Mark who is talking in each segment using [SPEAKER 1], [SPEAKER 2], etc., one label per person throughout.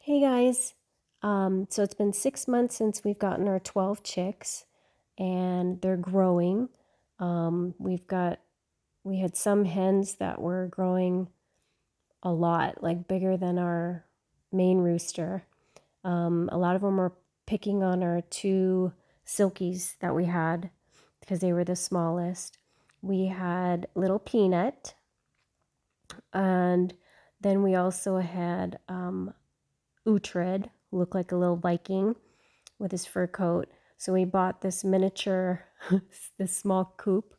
[SPEAKER 1] Hey guys, so it's been 6 months since we've gotten our 12 chicks and they're growing. We had some hens that were growing a lot, like bigger than our main rooster. A lot of them were picking on our two silkies that we had because they were the smallest. We had little Peanut, and then we also had Uhtred, who looked like a little Viking with his fur coat. So we bought this miniature, this small coop,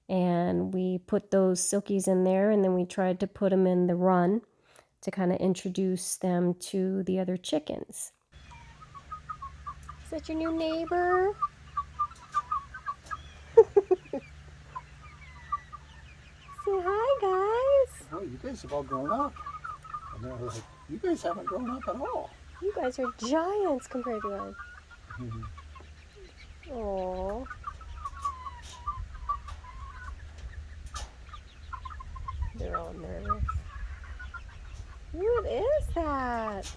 [SPEAKER 1] and we put those silkies in there, and then we tried to put them in the run to kind of introduce them to the other chickens. Is that your new neighbor? Say hi, guys.
[SPEAKER 2] Oh, you guys have all grown up. And they're like, you guys haven't grown up at all.
[SPEAKER 1] You guys are giants compared to us.
[SPEAKER 2] Mm-hmm.
[SPEAKER 1] Aww. They're all nervous. What is that?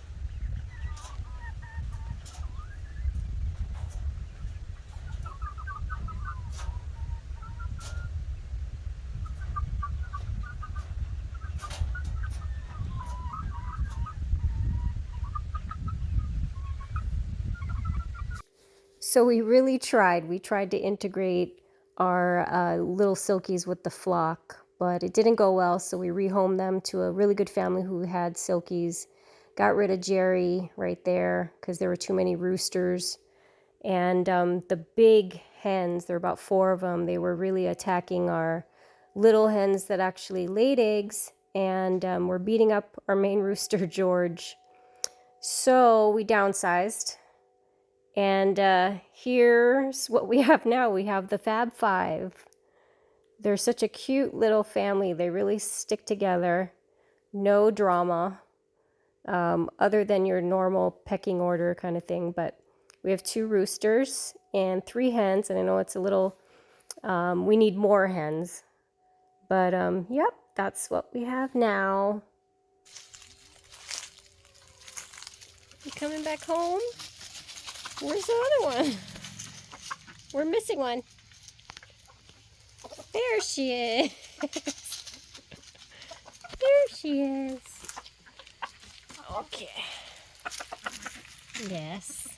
[SPEAKER 1] So we really tried. We tried to integrate our little silkies with the flock, but it didn't go well. So we rehomed them to a really good family who had silkies. Got rid of Jerry right there because there were too many roosters. And the big hens, there were about 4 of them, they were really attacking our little hens that actually laid eggs and were beating up our main rooster, George. So we downsized. And here's what we have now. We have the Fab Five. They're such a cute little family. They really stick together. No drama, other than your normal pecking order kind of thing. But we have 2 roosters and 3 hens. And I know it's a little, we need more hens. But yep, that's what we have now. You coming back home? Where's the other one? We're missing one. There she is. There she is. Okay. Yes.